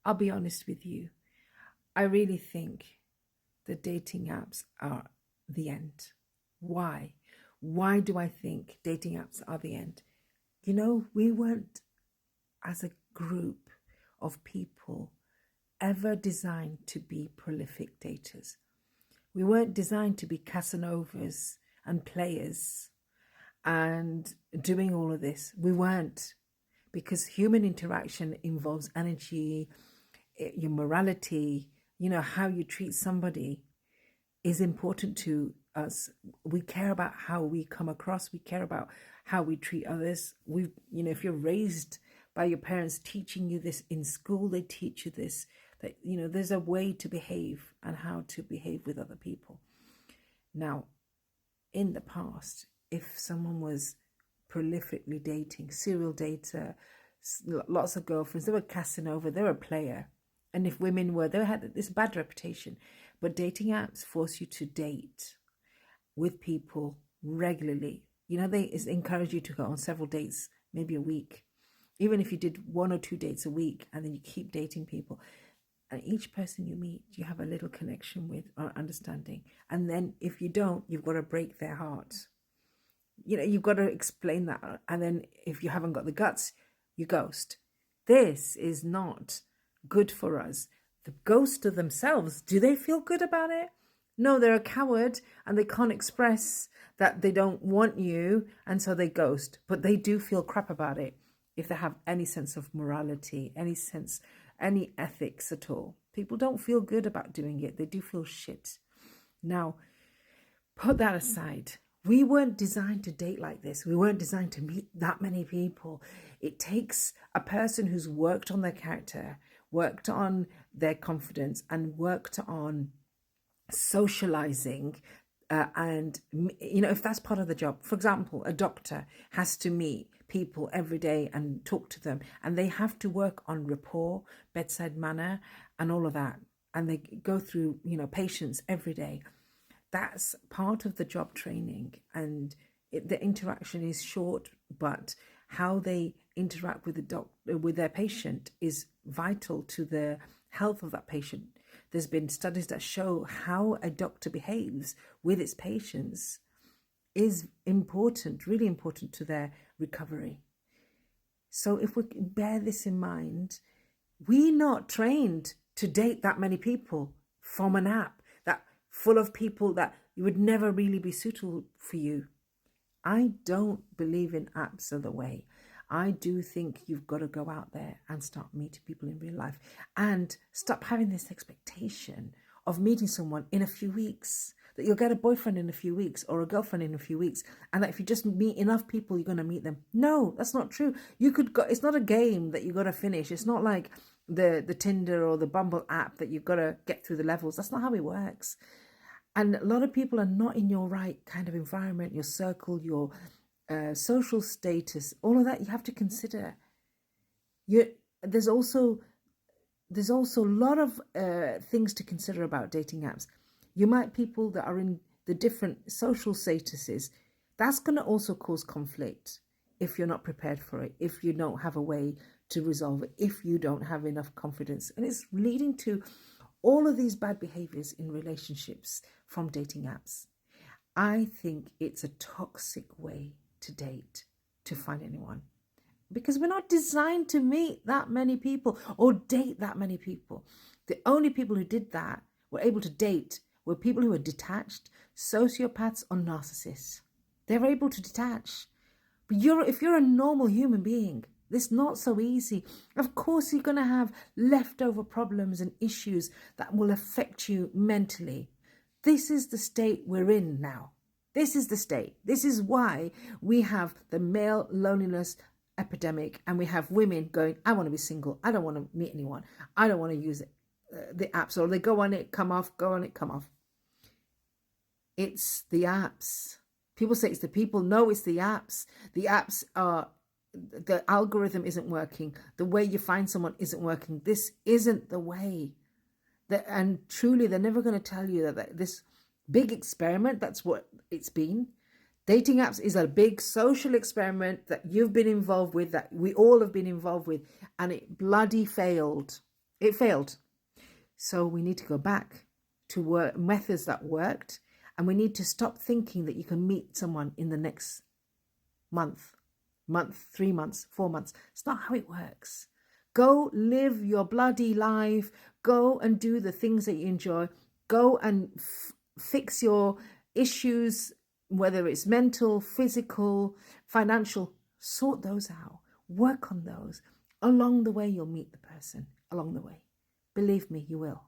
I'll be honest with you. I really think the dating apps are the end. Why? Why do I think dating apps are the end? You know, we weren't, as a group of people, ever designed to be prolific daters. We weren't designed to be Casanovas and players and doing all of this. We weren't, because human interaction involves energy, your morality, you know, how you treat somebody is important to us. We care about how we come across. We care about how we treat others. If you're raised by your parents teaching you this in school, they teach you this, that, there's a way to behave and how to behave with other people. Now, in the past, if someone was prolifically dating, serial dater, lots of girlfriends, they were Casanova, they were a player. And if women were, they had this bad reputation. But dating apps force you to date with people regularly. They encourage you to go on several dates, maybe a week. Even if you did 1 or 2 dates a week, and then you keep dating people. And each person you meet, you have a little connection with or understanding. And then if you don't, you've got to break their hearts. You've got to explain that. And then if you haven't got the guts, you ghost. This is not good for us. The ghoster themselves, do they feel good about it? No, they're a coward and they can't express that they don't want you, and so they ghost. But they do feel crap about it if they have any sense of morality, any ethics at all. People don't feel good about doing it. They do feel shit. Now, put that aside. We weren't designed to date like this. We weren't designed to meet that many people. It takes a person who's worked on their character, worked on their confidence, and worked on socializing. And if that's part of the job, for example, a doctor has to meet people every day and talk to them, and they have to work on rapport, bedside manner, and all of that. And they go through, patients every day. That's part of the job training, and the interaction is short, but how they interact with with their patient is vital to the health of that patient. There's been studies that show how a doctor behaves with its patients is important, really important to their recovery. So if we bear this in mind, we're not trained to date that many people from an app that full of people that you would never really be suitable for you. I don't believe in apps are the way. I do think you've got to go out there and start meeting people in real life and stop having this expectation of meeting someone in a few weeks, that you'll get a boyfriend in a few weeks or a girlfriend in a few weeks, and that if you just meet enough people, you're going to meet them. No, that's not true. It's not a game that you've got to finish. It's not like the Tinder or the Bumble app that you've got to get through the levels. That's not how it works. And a lot of people are not in your right kind of environment, your circle, your social status, all of that you have to consider. There's also a lot of things to consider about dating apps. You might people that are in the different social statuses. That's going to also cause conflict if you're not prepared for it, if you don't have a way to resolve it, if you don't have enough confidence. And it's leading to all of these bad behaviors in relationships from dating apps. I think it's a toxic way to date, to find anyone, because we're not designed to meet that many people or date that many people. The only people who did that, were able to date, were people who were detached, sociopaths or narcissists. They're able to detach. But if you're a normal human being, it's not so easy. Of course, you're going to have leftover problems and issues that will affect you mentally. This is the state we're in now. This is the state. This is why we have the male loneliness epidemic, and we have women going, I want to be single. I don't want to meet anyone. I don't want to use the apps. Or they go on it, come off, go on it, come off. It's the apps. People say it's the people. No, it's the apps. The apps are, the algorithm isn't working. The way you find someone isn't working. This isn't the way. And truly, they're never going to tell you that this big experiment, that's what it's been. Dating apps is a big social experiment that you've been involved with, that we all have been involved with, and it bloody failed. It failed. So we need to go back to work methods that worked, and we need to stop thinking that you can meet someone in the next month, 3 months, 4 months. It's not how it works. Go live your bloody life. Go and do the things that you enjoy. Go and fix your issues, whether it's mental, physical, financial. Sort those out. Work on those. Along the way, you'll meet the person. Along the way. Believe me, you will.